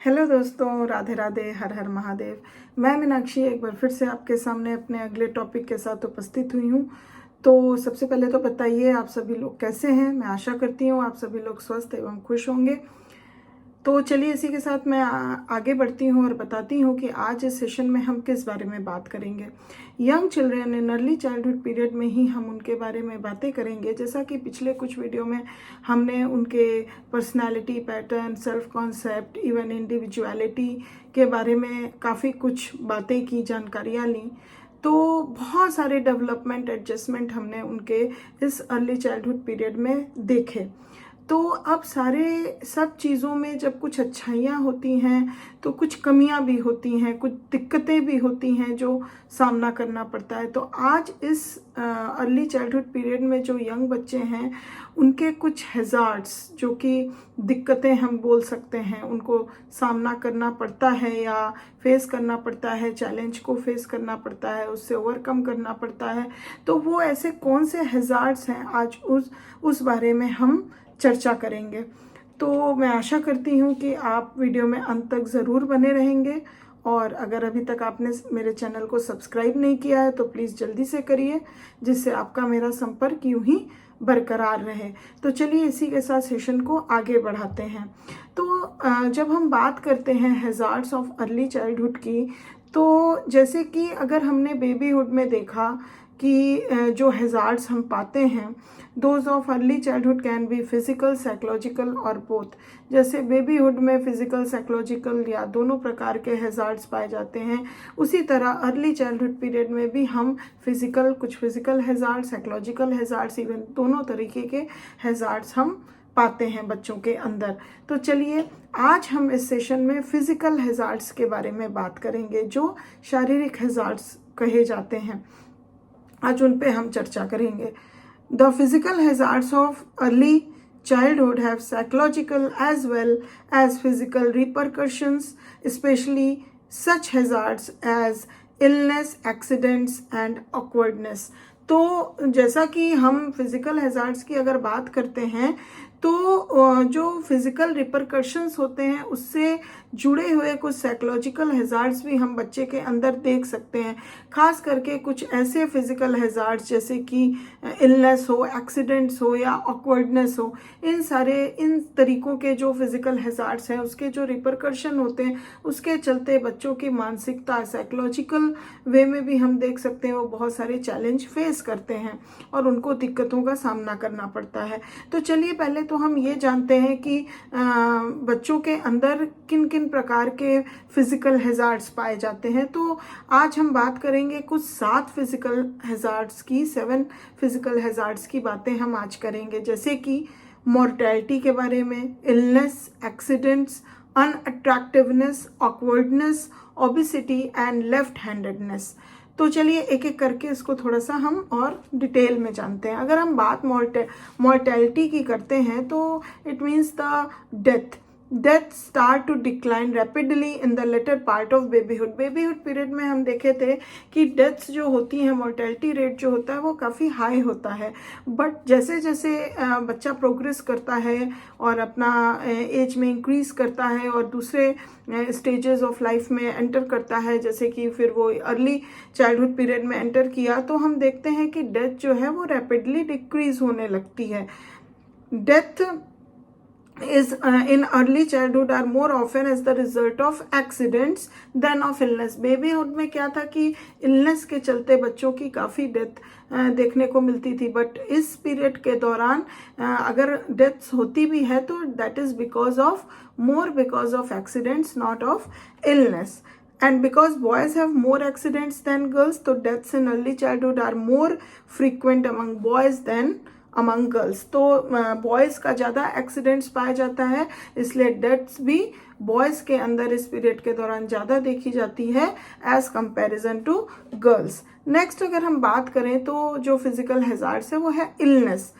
Hello दोस्तों, राधे राधे, हर हर महादेव। मैं मीनाक्षी एक बार फिर से आपके सामने अपने अगले टॉपिक के साथ उपस्थित हुई हूँ। तो सबसे पहले तो बताइए आप सभी लोग कैसे हैं। मैं आशा करती हूँ आप सभी लोग स्वस्थ एवं खुश होंगे। तो चलिए इसी के साथ मैं आगे बढ़ती हूँ और बताती हूँ कि आज इस सेशन में हम किस बारे में बात करेंगे। Young children in early childhood period में ही हम उनके बारे में बातें करेंगे। जैसा कि पिछले कुछ वीडियो में हमने उनके personality pattern, self concept, even individuality के बारे में काफ़ी कुछ बातें की, जानकारियाँ ली। तो बहुत सारे डेवलपमेंट एडजस्टमेंट हमने उनके इस अर्ली चाइल्डहुड पीरियड में देखे। तो अब सारे सब चीज़ों में जब कुछ अच्छाइयाँ होती हैं तो कुछ कमियाँ भी होती हैं, कुछ दिक्कतें भी होती हैं जो सामना करना पड़ता है। तो आज इस अर्ली चाइल्डहुड पीरियड में जो यंग बच्चे हैं उनके कुछ हैज़ार्ड्स, जो कि दिक्कतें हम बोल सकते हैं, उनको सामना करना पड़ता है या फेस करना पड़ता है, चैलेंज को फेस करना पड़ता है, उससे ओवरकम करना पड़ता है। तो वो ऐसे कौन से हैज़ार्ड्स हैं, आज उस बारे में हम चर्चा करेंगे। तो मैं आशा करती हूँ कि आप वीडियो में अंत तक ज़रूर बने रहेंगे। और अगर अभी तक आपने मेरे चैनल को सब्सक्राइब नहीं किया है तो प्लीज़ जल्दी से करिए, जिससे आपका मेरा संपर्क यूं ही बरकरार रहे। तो चलिए इसी के साथ सेशन को आगे बढ़ाते हैं। तो जब हम बात करते हैं हैज़ार्ड्स ऑफ अर्ली चाइल्डहुड की, तो जैसे कि अगर हमने बेबीहुड में देखा कि जो हैज़ार्ड्स हम पाते हैं, those of early childhood can be physical, psychological और बोथ। जैसे बेबीहुड में फिजिकल, साइकोलॉजिकल या दोनों प्रकार के हैज़ार्ड्स पाए जाते हैं, उसी तरह अर्ली चाइल्डहुड पीरियड में भी हम कुछ physical hazards, psychological hazards, even दोनों तरीके के हैज़ार्ड्स हम पाते हैं बच्चों के अंदर। तो चलिए आज हम इस सेशन में फिजिकल हैज़ार्ड्स के बारे में बात करेंगे, जो शारीरिक हैज़ार्ड्स कहे जाते हैं। आज उन पे हम चर्चा करेंगे। The physical hazards of early childhood have psychological as well as physical repercussions, especially such hazards as illness, accidents and awkwardness। तो जैसा कि हम फिजिकल हैज़ार्ड्स की अगर बात करते हैं तो जो फिजिकल रिपरकशंस होते हैं उससे जुड़े हुए कुछ साइकोलॉजिकल हैज़ार्ड्स भी हम बच्चे के अंदर देख सकते हैं। खास करके कुछ ऐसे फिजिकल हैज़ार्ड्स जैसे कि इलनेस हो, एक्सीडेंट्स हो या ऑकवर्डनेस हो, इन तरीकों के जो फिजिकल हैज़ार्ड्स हैं उसके जो रिपरकशन होते हैं उसके चलते बच्चों की मानसिकता साइकोलॉजिकल वे में भी हम देख सकते हैं वो बहुत सारे चैलेंज फेस करते हैं और उनको दिक्कतों का सामना करना पड़ता है। तो चलिए पहले तो हम ये जानते हैं कि बच्चों के अंदर किन किन प्रकार के फिजिकल हैज़ार्ड्स पाए जाते हैं। तो आज हम बात करेंगे कुछ 7 फिजिकल हैज़ार्ड्स की, 7 फिजिकल हैज़ार्ड्स की बातें हम आज करेंगे, जैसे कि मॉर्टेलिटी के बारे में, illness, accidents, unattractiveness, awkwardness, obesity and left handedness. तो चलिए एक एक करके इसको थोड़ा सा हम और डिटेल में जानते हैं। अगर हम बात मॉर्टेलिटी की करते हैं तो it means the death start to decline rapidly in the later part of babyhood. Babyhood period में हम देखे थे कि डेथ्स जो होती हैं, मोर्टेलिटी रेट जो होता है वो काफ़ी हाई होता है। बट जैसे जैसे बच्चा प्रोग्रेस करता है और अपना एज में इंक्रीज़ करता है और दूसरे स्टेजेस ऑफ लाइफ में एंटर करता है, जैसे कि फिर वो अर्ली चाइल्डहुड पीरियड में एंटर किया, तो हम देखते हैं कि डेथ जो है वो रैपिडली डिक्रीज होने लगती है। Death is in early childhood are more often as the result of accidents than of illness। Babyhood में क्या था कि इलनेस के चलते बच्चों की काफ़ी डेथ देखने को मिलती थी, बट इस पीरियड के दौरान अगर डेथ्स होती भी है तो that is because of accidents, not of illness. And because boys have more accidents than girls, so deaths in early childhood are more frequent among boys than among girls। तो boys का ज़्यादा accidents पाया जाता है, इसलिए deaths भी boys के अंदर इस पीरियड के दौरान ज़्यादा देखी जाती है as comparison to girls. Next अगर हम बात करें तो जो फिजिकल हैज़ार्ड्स है वो है illness.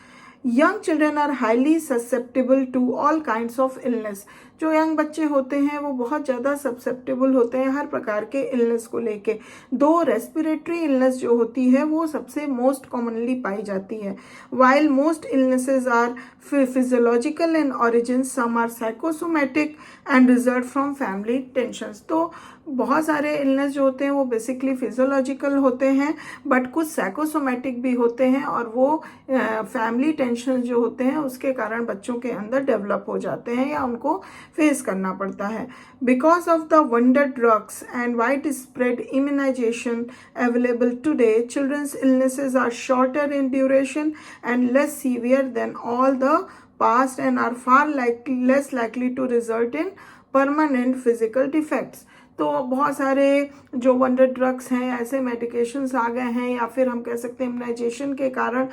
Young children are highly susceptible to all kinds of illness. जो यंग बच्चे होते हैं वो बहुत ज़्यादा ससेप्टेबल होते हैं हर प्रकार के इलनेस को लेके। दो रेस्पिरेटरी इलनेस जो होती है वो सबसे मोस्ट कॉमनली पाई जाती है। While most illnesses are physiological in origin, some are psychosomatic and result from family tensions. तो बहुत सारे इलनेस जो होते हैं वो बेसिकली फिजियोलॉजिकल होते हैं, बट कुछ साइकोसोमेटिक भी होते हैं और वो फैमिली टेंशन जो होते हैं उसके कारण बच्चों के अंदर डेवलप हो जाते हैं या उनको फेस करना पड़ता है। Because of the wonder drugs and wide spread immunisation available today, children's illnesses are shorter in duration and less severe than all the past and are far less likely to result in permanent physical defects। तो बहुत सारे जो wonder drugs हैं, ऐसे medications आ गए हैं या फिर हम कह सकते हैं इम्यूनाइजेशन के कारण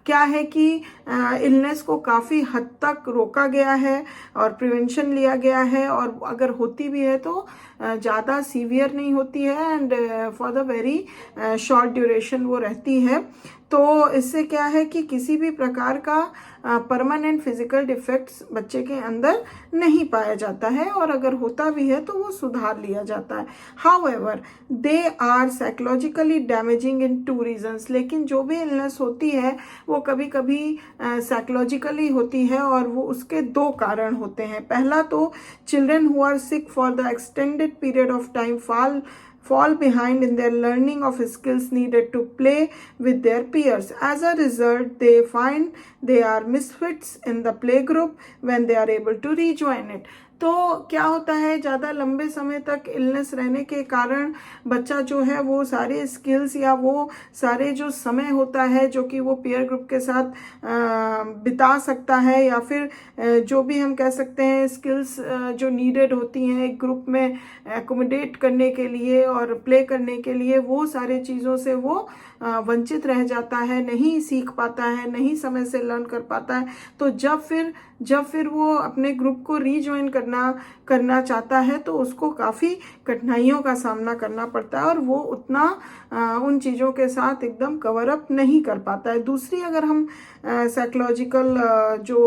क्या है कि इलनेस को काफ़ी हद तक रोका गया है और प्रिवेंशन लिया गया है, और अगर होती भी है तो ज़्यादा सीवियर नहीं होती है and for the very short duration वो रहती है। तो इससे क्या है कि किसी भी प्रकार का परमानेंट फिजिकल डिफेक्ट्स बच्चे के अंदर नहीं पाया जाता है, और अगर होता भी है तो वो सुधार लिया जाता है। However they are psychologically damaging in two reasons. लेकिन जो भी इलनेस होती है वो कभी कभी साइकोलॉजिकली होती है और वो उसके दो कारण होते हैं। पहला तो children who are sick for the extended period of time fall behind in their learning of skills needed to play with their peers. As a result, they find they are misfits in the playgroup when they are able to rejoin it. तो क्या होता है, ज़्यादा लंबे समय तक illness रहने के कारण बच्चा जो है वो सारे स्किल्स या वो सारे जो समय होता है जो कि वो पीयर ग्रुप के साथ बिता सकता है, या फिर जो भी हम कह सकते हैं स्किल्स जो नीडेड होती हैं एक ग्रुप में एकोमोडेट करने के लिए और प्ले करने के लिए, वो सारे चीज़ों से वो वंचित रह जाता है, नहीं सीख पाता है, नहीं समय से लर्न कर पाता है। तो जब फिर वो अपने ग्रुप को रीजॉइन करना चाहता है तो उसको काफ़ी कठिनाइयों का सामना करना पड़ता है और वो उतना उन चीज़ों के साथ एकदम कवर अप नहीं कर पाता है। दूसरी अगर हम साइकोलॉजिकल जो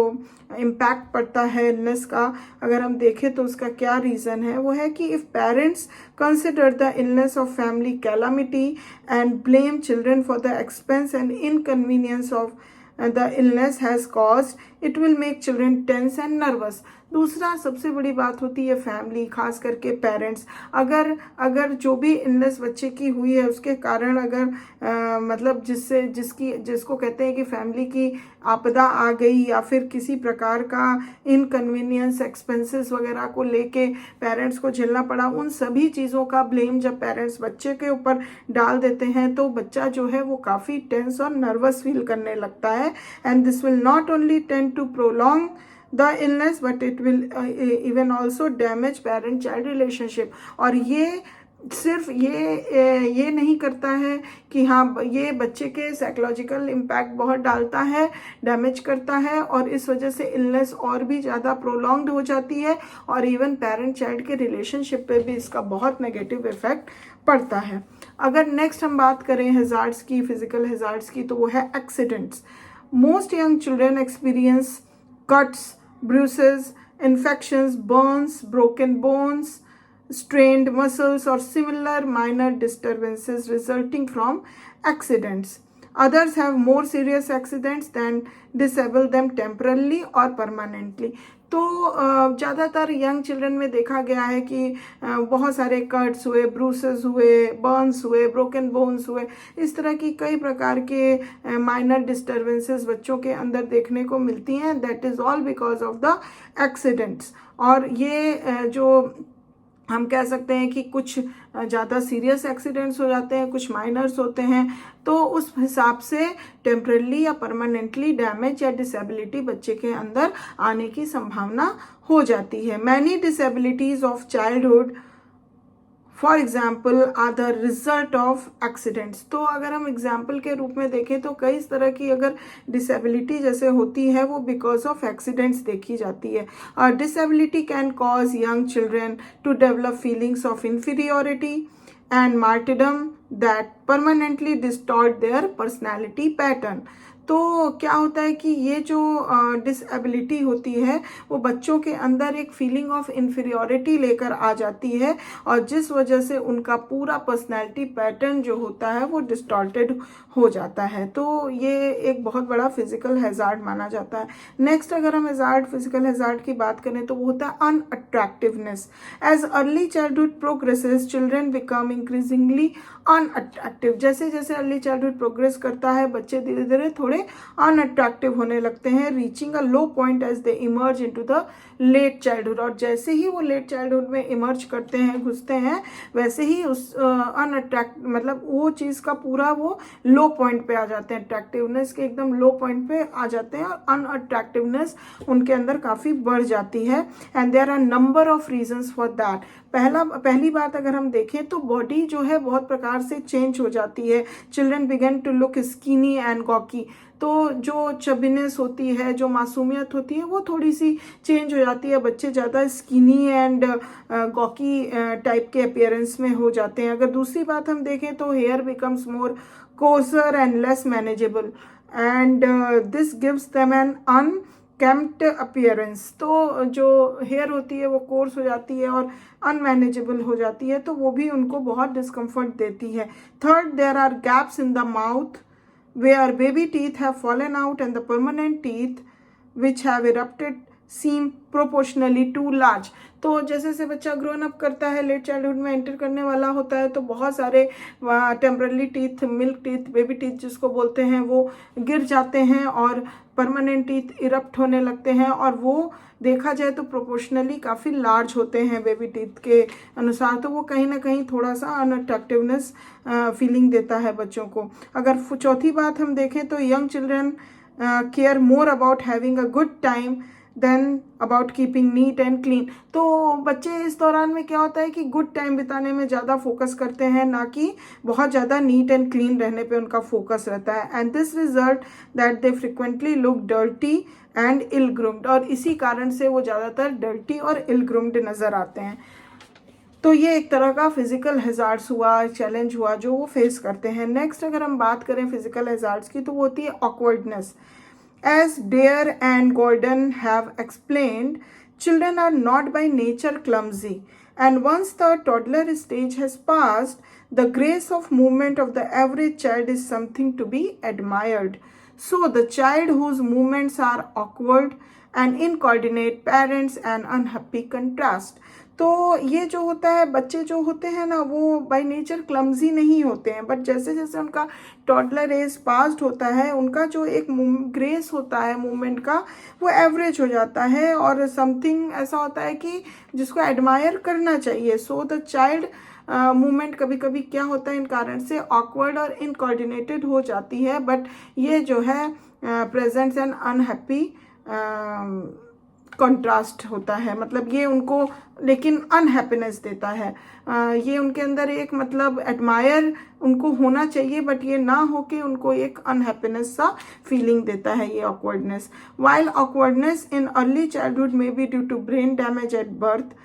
इम्पैक्ट पड़ता है इलनेस का अगर हम देखें तो उसका क्या रीज़न है, वो है कि if parents consider the illness of family calamity and blame children for the expense and inconvenience of the illness has caused, it will make children tense and nervous। दूसरा सबसे बड़ी बात होती है फैमिली, खास करके पेरेंट्स। अगर जो भी इलनेस बच्चे की हुई है उसके कारण अगर मतलब जिसको कहते हैं कि फैमिली की आपदा आ गई या फिर किसी प्रकार का इनकन्वीनियंस एक्सपेंसेस वगैरह को लेके पेरेंट्स को झेलना पड़ा, उन सभी चीज़ों का ब्लेम जब पेरेंट्स बच्चे के ऊपर डाल देते हैं तो बच्चा जो है वो काफ़ी टेंस और नर्वस फील करने लगता है। And this will not only tend to prolong the illness but it will even also damage parent child relationship। और ये सिर्फ ये नहीं करता है कि हाँ ये बच्चे के साइकोलॉजिकल इम्पैक्ट बहुत डालता है, डैमेज करता है, और इस वजह से इलनेस और भी ज़्यादा प्रोलॉन्ग्ड हो जाती है और इवन पेरेंट चाइल्ड के रिलेशनशिप पे भी इसका बहुत नेगेटिव इफेक्ट पड़ता है। अगर नेक्स्ट हम बात करें हैज़ार्ड्स की, फिजिकल हैज़ार्ड्स की, तो वो है accidents. Most young children experience cuts, bruises, infections, burns, broken bones, strained muscles or similar minor disturbances resulting from accidents. Others have more serious accidents that disable them temporarily or permanently। तो ज़्यादातर young children में देखा गया है कि बहुत सारे cuts हुए, ब्रूसेस हुए, बर्न्स हुए, ब्रोकन बोन्स हुए, इस तरह की कई प्रकार के माइनर डिस्टर्बेंसेस बच्चों के अंदर देखने को मिलती हैं। That is all because of the accidents. और ये जो हम कह सकते हैं कि कुछ ज़्यादा सीरियस एक्सीडेंट्स हो जाते हैं, कुछ माइनर्स होते हैं, तो उस हिसाब से टेम्परली या परमानेंटली डैमेज या डिसेबिलिटी बच्चे के अंदर आने की संभावना हो जाती है। Many disabilities of childhood for example are the result of accidents. तो अगर हम एग्जाम्पल के रूप में देखें तो कई तरह की अगर डिसेबिलिटी जैसे होती है वो बिकॉज ऑफ एक्सीडेंट्स देखी जाती है। Disability can cause young children to develop feelings of inferiority and martyrdom that permanently distort their personality pattern. तो क्या होता है कि ये जो डिसेबिलिटी होती है वो बच्चों के अंदर एक फीलिंग ऑफ इन्फीरियॉरिटी लेकर आ जाती है, और जिस वजह से उनका पूरा पर्सनैलिटी पैटर्न जो होता है वो डिस्टॉर्टेड हो जाता है। तो ये एक बहुत बड़ा फिजिकल हैजार्ड माना जाता है। नेक्स्ट अगर हम हैजार्ड, फिजिकल हैजार्ड की बात करें तो वो होता है unattractiveness. As early childhood progresses children become increasingly unattractive. जैसे जैसे अर्ली चाइल्डहुड प्रोग्रेस करता है बच्चे धीरे धीरे थोड़े अनअट्रैक्टिव होने लगते हैं, reaching a low point as they emerge into the late childhood. और जैसे ही वो लेट चाइल्डहुड में इमर्ज करते हैं, घुसते हैं, वैसे ही उस अनअट्रैक्ट मतलब वो चीज़ का पूरा वो लो पॉइंट पे आ जाते हैं, अट्रैक्टिवनेस के एकदम लो पॉइंट पे आ जाते हैं और अनअट्रैक्टिवनेस उनके अंदर काफ़ी बढ़ जाती है। And there are number of reasons for that. पहली बात अगर हम देखें तो बॉडी जो है बहुत प्रकार से चेंज हो जाती है। Children begin to look skinny and gawky. तो जो चबिनेस होती है, जो मासूमियत होती है, वो थोड़ी सी चेंज हो जाती है। बच्चे ज़्यादा स्किनी एंड गॉकी टाइप के अपीयरेंस में हो जाते हैं। अगर दूसरी बात हम देखें तो hair becomes more coarser and less manageable and this gives them an unkempt appearance. तो जो हेयर होती है वो कोर्स हो जाती है और अनमैनेजेबल हो जाती है, तो वो भी उनको बहुत डिस्कम्फर्ट देती है। Third, there are gaps in the mouth where baby teeth have fallen out and the permanent teeth which have erupted seem proportionally too large। तो जैसे जैसे बच्चा ग्रोन अप करता है, लेट चाइल्डहुड में एंटर करने वाला होता है, तो बहुत सारे temporary teeth, milk teeth, baby teeth जिसको बोलते हैं, वो गिर जाते हैं और परमानेंट टीथ इरप्ट होने लगते हैं, और वो देखा जाए तो प्रोपोर्शनली काफ़ी लार्ज होते हैं बेबी टीथ के अनुसार। तो वो कहीं ना कहीं थोड़ा सा अनअट्रैक्टिवनेस फीलिंग देता है बच्चों को। अगर चौथी बात हम देखें तो young children care more about having a good time than about keeping neat and clean. तो बच्चे इस दौरान में क्या होता है कि गुड टाइम बिताने में ज़्यादा फोकस करते हैं, ना कि बहुत ज़्यादा नीट एंड क्लीन रहने पे उनका फोकस रहता है। And this result that they frequently look dirty and ill groomed. और इसी कारण से वो ज़्यादातर डर्टी और इल ग्रूम्ड नज़र आते हैं। तो ये एक तरह का फिजिकल हैजार्ड्स हुआ, चैलेंज हुआ जो वो फेस करते हैं। नेक्स्ट अगर हम बात करें फिजिकल हैजार्ड्स की तो वो होती है awkwardness. As Dare and Gordon have explained, children are not by nature clumsy, and once the toddler stage has passed, the grace of movement of the average child is something to be admired. So, the child whose movements are awkward and incoordinate parents an unhappy contrast. तो ये जो होता है, बच्चे जो होते हैं ना वो बाय नेचर क्लमजी नहीं होते हैं, बट जैसे जैसे उनका टॉडलर एज पास्ड होता है, उनका जो एक ग्रेस होता है मूवमेंट का वो एवरेज हो जाता है, और समथिंग ऐसा होता है कि जिसको एडमायर करना चाहिए। सो द चाइल्ड मूवमेंट कभी कभी क्या होता है इन कारण से ऑकवर्ड और इनकोऑर्डिनेटेड हो जाती है, बट ये जो है प्रेजेंट्स एन अनहैप्पी कंट्रास्ट होता है। मतलब ये उनको लेकिन अनहैप्पीनेस देता है। ये उनके अंदर एक मतलब एडमायर उनको होना चाहिए, बट ये ना हो के उनको एक अनहैप्पीनेस सा फीलिंग देता है ये awkwardness. While awkwardness in early childhood may be due to brain damage at birth.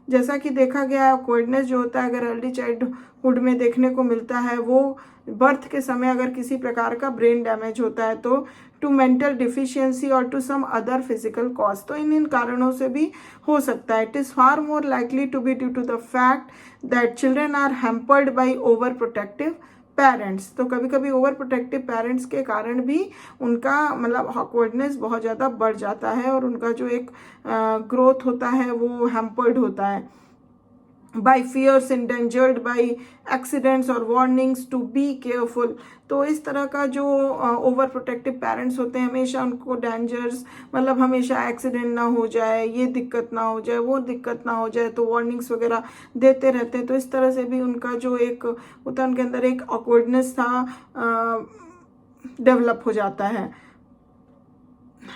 जैसा कि देखा गया है ऑकवर्डनेस जो होता है अगर अर्ली चाइल्डहुड में देखने को मिलता है, वो बर्थ के समय अगर किसी प्रकार का ब्रेन डैमेज होता है तो टू मेंटल डिफिशियंसी और to some other physical cause. तो इन कारणों से भी हो सकता है। It is far more likely to be due to the fact that children are hampered by over protective parents. तो कभी कभी ओवर प्रोटेक्टिव पेरेंट्स के कारण भी उनका मतलब ऑकवर्डनेस बहुत ज़्यादा बढ़ जाता है, और उनका जो एक ग्रोथ होता है वो हैम्पर्ड होता है। by fears endangered by accidents or warnings to be careful। तो इस तरह का जो ओवर प्रोटेक्टिव पेरेंट्स होते हैं हमेशा उनको डेंजर्स मतलब हमेशा एक्सीडेंट ना हो जाए, ये दिक्कत ना हो जाए, वो दिक्कत ना हो जाए, तो वार्निंग्स वगैरह देते रहते हैं। तो इस तरह से भी उनका जो एक होता है उनके अंदर एक ऑकवर्डनेस था डेवलप हो जाता है।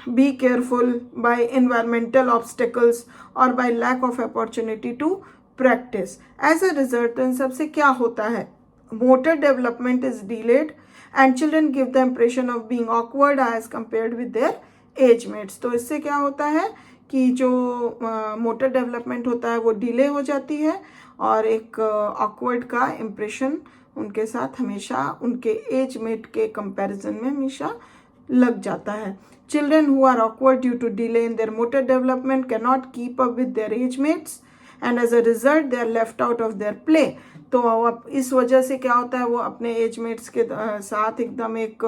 Be careful by environmental obstacles और by lack of opportunity to practise. As a result in सबसे क्या होता है, motor development is delayed and children give the impression of being awkward as compared with their age mates. तो इससे क्या होता है कि जो मोटर डेवलपमेंट होता है वो डिले हो जाती है, और एक ऑकवर्ड का इम्प्रेशन उनके साथ हमेशा उनके एज मेट के कंपैरिजन में हमेशा लग जाता है। Children who are awkward due to delay in their motor development cannot keep up with their age mates and as a result they are left out of their play. तो अब इस वजह से क्या होता है, वो अपने एजमेट्स के साथ एकदम एक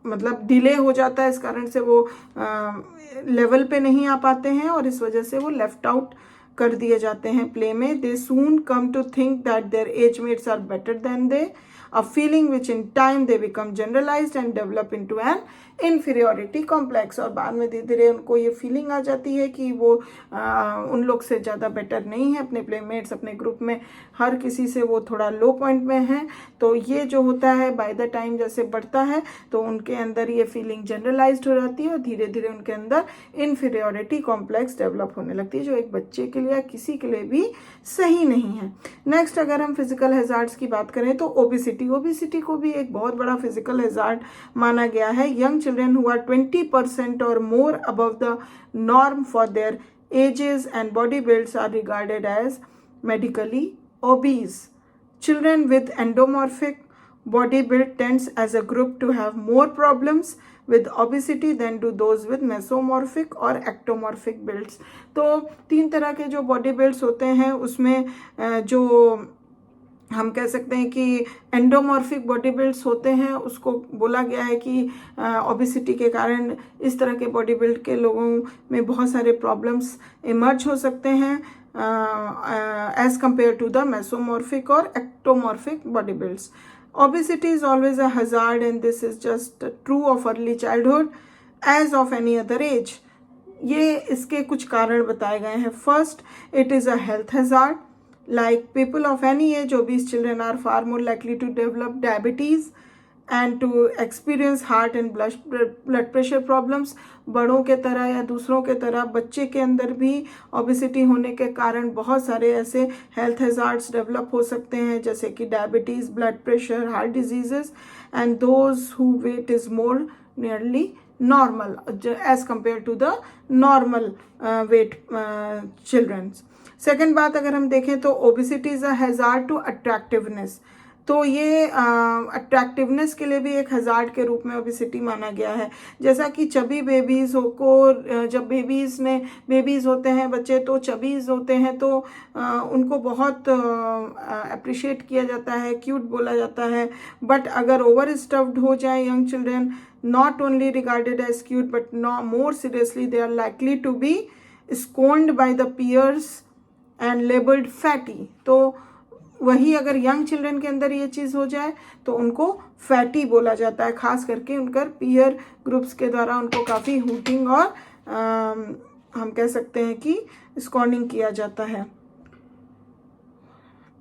मतलब डिले हो जाता है, इस कारण से वो लेवल पे नहीं आ पाते हैं और इस वजह से वो लेफ्ट आउट कर दिए जाते हैं प्ले में। They soon come to think that their agemates are better than they, a feeling which in time they become generalized and develop into an inferiority complex। और बाद में धीरे धीरे उनको ये फीलिंग आ जाती है कि वो उन लोग से ज़्यादा बेटर नहीं है, अपने प्लेमेट्स अपने ग्रुप में हर किसी से वो थोड़ा लो पॉइंट में है। तो ये जो होता है बाय द टाइम जैसे बढ़ता है तो उनके अंदर ये फीलिंग जनरलाइज्ड हो जाती है और धीरे धीरे उनके अंदर इन्फीरियोरिटी कॉम्प्लेक्स डेवलप होने लगती है, जो एक बच्चे के लिए या किसी के लिए भी सही नहीं है। नेक्स्ट अगर हम फिजिकल हैजार्ड्स की बात करें तो ओबेसिटी को भी एक बहुत बड़ा फिजिकल हैजार्ड माना गया है। यंग चिल्ड्रन हु आर 20% और more above the norm for their ages and body builds are regarded as medically obese. Children with endomorphic body build tends as a group to have more problems with obesity than do those with mesomorphic और ectomorphic builds। तो 3 तरह के जो body builds होते हैं उसमें जो हम कह सकते हैं कि एंडोमॉर्फिक बॉडी बिल्ड्स होते हैं उसको बोला गया है कि ओबेसिटी के कारण इस तरह के बॉडी बिल्ड के लोगों में बहुत सारे प्रॉब्लम्स इमर्ज हो सकते हैं as compared to the mesomorphic or ectomorphic body builds. Obesity is always a hazard and this is just true of early childhood as of any other age. ये इसके कुछ कारण बताए गए हैं। First, it is a health hazard. Like people of any age, obese children are far more likely to develop diabetes and to experience heart and blood pressure problems। बड़ों के तरह या दूसरों के तरह बच्चे के अंदर भी ओबेसिटी होने के कारण बहुत सारे ऐसे हेल्थ हैजार्ड्स डेवलप हो सकते हैं जैसे कि diabetes, blood pressure, heart diseases and those who weight is more nearly normal as compare to the normal weight childrens. Second बात अगर हम देखें तो obesity is a hazard to attractiveness. तो ये अट्रैक्टिवनेस के लिए भी एक हज़ार्ड के रूप में ओबेसिटी माना गया है। जैसा कि चबी बेबीज़ को जब बेबीज़ होते हैं बच्चे तो चबीज़ होते हैं तो उनको बहुत अप्रिशिएट किया जाता है, क्यूट बोला जाता है। बट अगर ओवर स्टफ्ड हो जाए young children, not only regarded as cute but more seriously they are likely to be scorned by the peers and labelled fatty. तो वही अगर यंग चिल्ड्रन के अंदर ये चीज़ हो जाए तो उनको फैटी बोला जाता है, खास करके उनकर पीयर ग्रुप्स के द्वारा उनको काफ़ी हूटिंग और हम कह सकते हैं कि स्कॉर्निंग किया जाता है।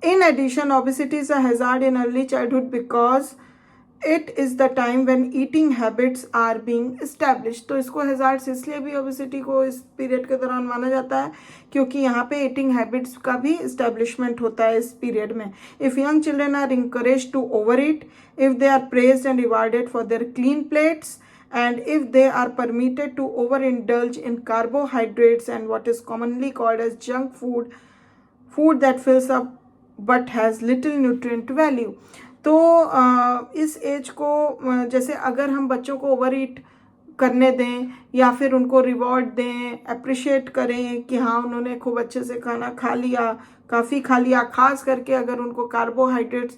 In addition obesity is a hazard in early childhood because it is the time when eating habits are being established. तो इसको हैजार्ड्स इसलिए भी ओबेसिटी को इस पीरियड के दौरान माना जाता है क्योंकि यहाँ पे ईटिंग हैबिट्स का भी इस्टेब्लिशमेंट होता है इस पीरियड में। If young children are encourage to overeat, if they are praised and rewarded for their clean plates, and if they are permitted to overindulge in carbohydrates and what is commonly called as junk food that fills up but has little nutrient value। तो इस as को जैसे अगर हम बच्चों को over ईट करने दें या फिर उनको रिवॉर्ड दें, अप्रिशिएट करें कि हाँ उन्होंने खूब अच्छे से खाना खा लिया, काफ़ी खा लिया, खास करके अगर उनको कार्बोहाइड्रेट्स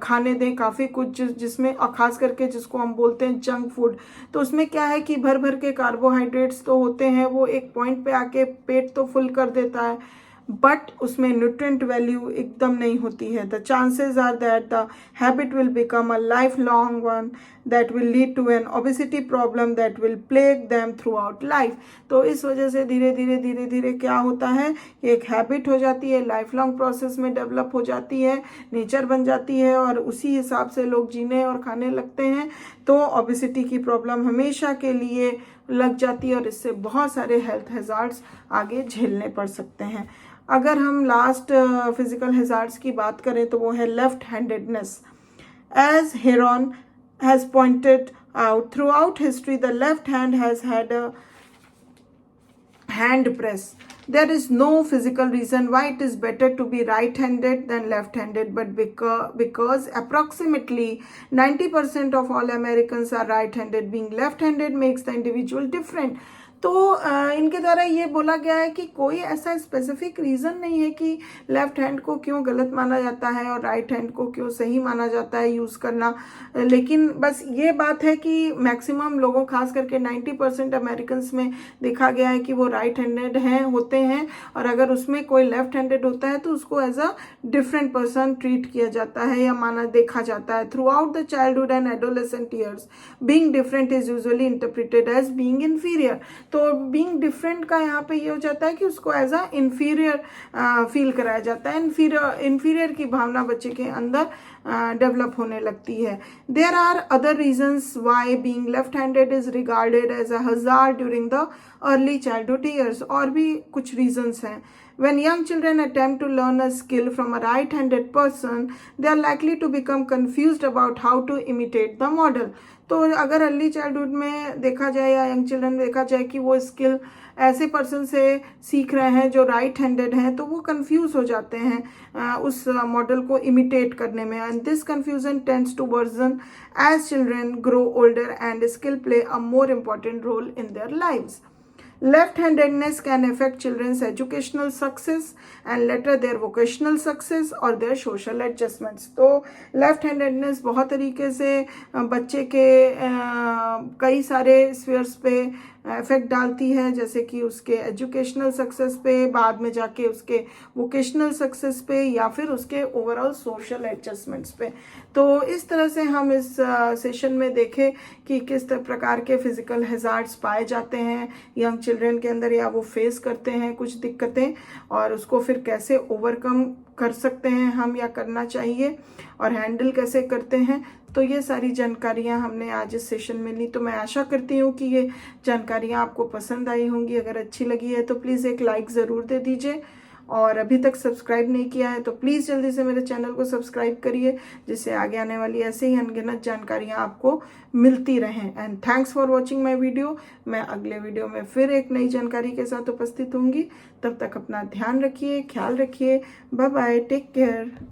खाने दें काफ़ी कुछ जिसमें और ख़ास करके जिसको हम बोलते हैं जंक फूड। तो उसमें क्या है कि भर भर के कार्बोहाइड्रेट्स तो होते हैं, वो एक पॉइंट पे आके पेट तो फुल कर देता है बट उसमें न्यूट्रिएंट वैल्यू एकदम नहीं होती है। The chances are that the habit will become a lifelong one that will lead to an obesity problem that will plague them throughout life. तो इस वजह से धीरे धीरे क्या होता है, एक हैबिट हो जाती है, लाइफ लॉन्ग प्रोसेस में डेवलप हो जाती है, नेचर बन जाती है और उसी हिसाब से लोग जीने और खाने लगते हैं। तो ओबेसिटी की प्रॉब्लम हमेशा के लिए लग जाती है और इससे बहुत सारे हेल्थ हैजार्ड्स आगे झेलने पड़ सकते हैं। अगर हम लास्ट फिजिकल हैजार्ड्स की बात करें तो वो है left handedness. As Heron has pointed out throughout history the left hand has had a hand press. There is no physical reason why it is better to be right-handed than left-handed, but because approximately 90% of all Americans are right-handed, being left-handed makes the individual different. तो इनके द्वारा ये बोला गया है कि कोई ऐसा स्पेसिफिक रीज़न नहीं है कि लेफ्ट हैंड को क्यों गलत माना जाता है और राइट हैंड को क्यों सही माना जाता है यूज़ करना, लेकिन बस ये बात है कि मैक्सिमम लोगों, खास करके 90% अमेरिकन्स में देखा गया है कि वो राइट हैंडेड होते हैं, और अगर उसमें कोई लेफ्ट हैंडेड होता है तो उसको as a different person treat किया जाता है या देखा जाता है। Throughout the childhood and adolescent years being different is usually interpreted as being inferior. तो बीइंग डिफरेंट का यहाँ पे ये हो जाता है कि उसको एज अ इन्फीरियर फील कराया जाता है, इन्फीरियर की भावना बच्चे के अंदर डेवलप होने लगती है। There are other reasons why being left handed is regarded as a hazard during the early childhood years. और भी कुछ रीजन्स हैं। When young children attempt to learn a skill from a right-handed person, they are likely to become confused about how to imitate the model. तो अगर early childhood में देखा जाए या यंग चिल्ड्रन में देखा जाए कि वो स्किल ऐसे पर्सन से सीख रहे हैं जो राइट हैंडेड हैं, तो वो कंफ्यूज हो जाते हैं उस मॉडल को इमिटेट करने में। And this confusion tends to worsen as children grow older and skill play a more important role in their lives. Left-handedness can affect children's educational success and later their vocational success or their social adjustments. तो left-handedness बहुत तरीके से बच्चे के कई सारे spheres पे effect डालती है, जैसे कि उसके एजुकेशनल सक्सेस पे, बाद में जाके उसके वोकेशनल सक्सेस पे, या फिर उसके ओवरऑल सोशल एडजस्टमेंट्स पे। तो इस तरह से हम इस सेशन में देखें कि किस प्रकार के फिजिकल हैजार्ड्स पाए जाते हैं यंग चिल्ड्रन के अंदर, या वो फेस करते हैं कुछ दिक्कतें, और उसको फिर कैसे ओवरकम कर सकते हैं हम या करना चाहिए, और हैंडल कैसे करते हैं। तो ये सारी जानकारियाँ हमने आज इस सेशन में ली। तो मैं आशा करती हूँ कि ये जानकारियाँ आपको पसंद आई होंगी। अगर अच्छी लगी है तो प्लीज़ एक लाइक ज़रूर दे दीजिए, और अभी तक सब्सक्राइब नहीं किया है तो प्लीज़ जल्दी से मेरे चैनल को सब्सक्राइब करिए, जिससे आगे आने वाली ऐसे ही अनगिनत जानकारियाँ आपको मिलती रहें। And thanks for watching my video. मैं अगले वीडियो में फिर एक नई जानकारी के साथ उपस्थित होंगी। तब तक अपना ध्यान रखिए, ख्याल रखिए। Bye bye, take care.